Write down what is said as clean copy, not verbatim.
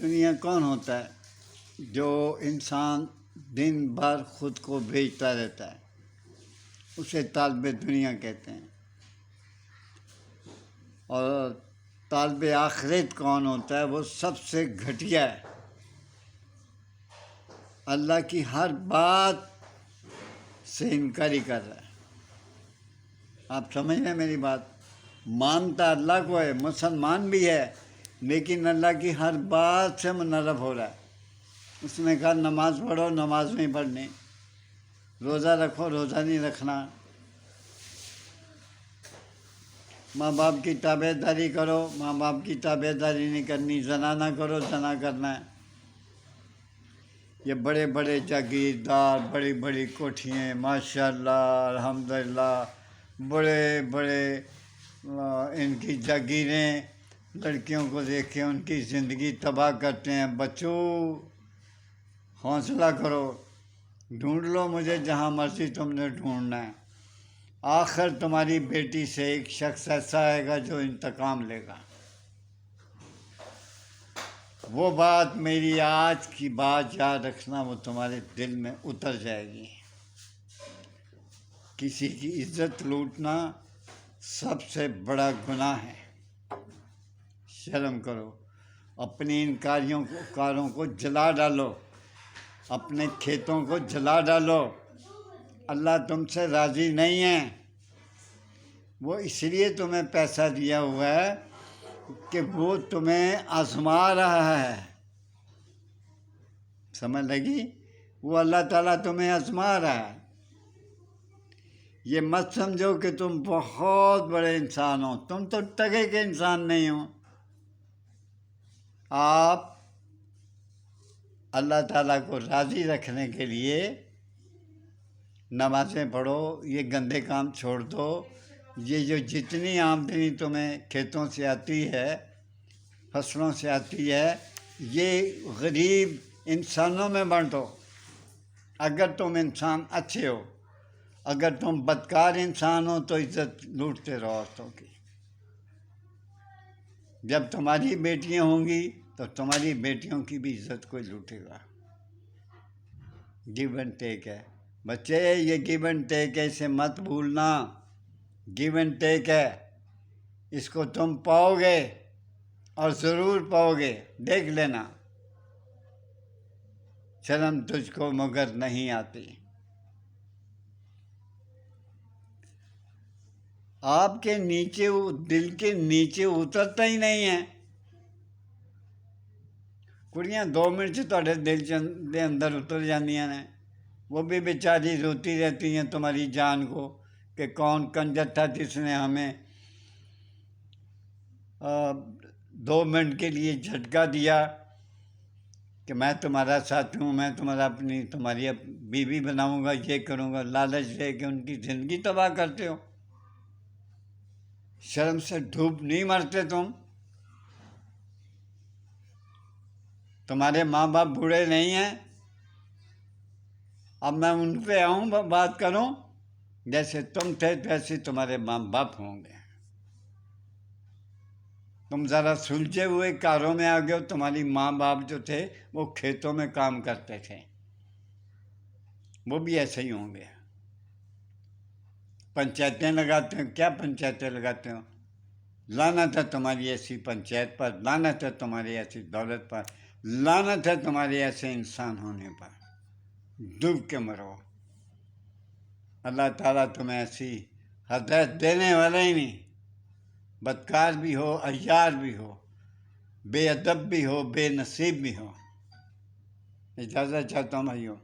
دنیا کون ہوتا ہے جو انسان دن بھر خود کو بیچتا رہتا ہے؟ اسے طالب دنیا کہتے ہیں۔ اور طالب آخرت کون ہوتا ہے؟ وہ سب سے گھٹیا ہے، اللہ کی ہر بات سے انکاری کر رہا ہے۔ آپ سمجھ رہے ہیں میری بات؟ مانتا اللہ کو ہے، مسلمان بھی ہے، لیکن اللہ کی ہر بات سے منحرف ہو رہا ہے۔ اس نے کہا نماز پڑھو، نماز نہیں پڑھنی، روزہ رکھو، روزہ نہیں رکھنا، ماں باپ کی تابع داری کرو، ماں باپ کی تابع داری نہیں کرنی، زنا نہ کرو، زنا کرنا ہے۔ یہ بڑے بڑے جاگیردار، بڑی بڑی کوٹھیاں، ماشاءاللہ الحمدللہ، بڑے بڑے ان کی جاگیریں، لڑکیوں کو دیکھ کے ان کی زندگی تباہ کرتے ہیں۔ بچوں حوصلہ کرو، ڈھونڈ لو مجھے جہاں مرضی تم نے ڈھونڈنا ہے، آخر تمہاری بیٹی سے ایک شخص ایسا آئے گا جو انتقام لے گا۔ وہ بات میری آج کی بات یاد رکھنا، وہ تمہارے دل میں اتر جائے گی۔ کسی کی عزت لوٹنا سب سے بڑا گناہ ہے، شرم کرو۔ اپنی ان کاروں کو جلا ڈالو، اپنے کھیتوں کو جلا ڈالو۔ اللہ تم سے راضی نہیں ہے، وہ اس لیے تمہیں پیسہ دیا ہوا ہے کہ وہ تمہیں آزما رہا ہے۔ سمجھ لگی؟ وہ اللہ تعالیٰ تمہیں آزما رہا ہے۔ یہ مت سمجھو کہ تم بہت بڑے انسان ہو، تم تو ٹکے کے انسان نہیں ہو۔ آپ اللہ تعالیٰ کو راضی رکھنے کے لیے نمازیں پڑھو، یہ گندے کام چھوڑ دو۔ یہ جو جتنی آمدنی تمہیں کھیتوں سے آتی ہے، فصلوں سے آتی ہے، یہ غریب انسانوں میں بانٹو۔ اگر تم انسان اچھے ہو، اگر تم بدکار انسان ہو تو عزت لوٹتے رہو عورتوں کی۔ جب تمہاری بیٹیاں ہوں گی تو تمہاری بیٹیوں کی بھی عزت کوئی لوٹے گا۔ گیو اینڈ ٹیک ہے بچے، یہ گیو اینڈ ٹیک ہے، اسے مت بھولنا۔ گیو اینڈ ٹیک ہے، اس کو تم پاؤ گے اور ضرور پاؤ گے، دیکھ لینا۔ شرم تجھ کو مگر نہیں آتی۔ آپ کے نیچے، دل کے نیچے اترتا ہی نہیں ہے۔ کڑیاں 2 منٹ سے تھوڑے دل دے اندر اتر جاندیاں نے، وہ بھی بیچاری روتی رہتی ہیں تمہاری جان کو کہ کون کنجر تھا جس نے ہمیں 2 منٹ کے لیے جھٹکا دیا کہ میں تمہارا ساتھ ہوں، میں تمہاری بیوی بناؤں گا، یہ کروں گا، لالچ دے کے ان کی زندگی تباہ کرتے ہو۔ شرم سے ڈوب نہیں مرتے تم؟ تمہارے ماں باپ بوڑھے نہیں ہیں؟ اب میں ان پہ آؤں بات کروں؟ جیسے تم تھے ویسے تمہارے ماں باپ ہوں گے۔ تم ذرا سلجھے ہوئے کاروں میں آ گئے ہو۔ تمہاری ماں باپ جو تھے وہ کھیتوں میں کام کرتے تھے، وہ بھی ایسے ہی ہوں گے۔ پنچایتیں لگاتے ہو، کیا پنچایتیں لگاتے ہو؟ لعنت ہے تمہاری ایسی پنچایت پر، لعنت ہے تمہاری ایسی دولت پر، لعنت ہے تمہارے ایسے انسان ہونے پر۔ ڈوب کے مرو۔ اللہ تعالیٰ تمہیں ایسی ہدایت دینے والا ہی نہیں۔ بدکار بھی ہو، عیار بھی ہو، بے ادب بھی ہو، بے نصیب بھی ہو۔ اجازت چاہتا ہوں بھائیو۔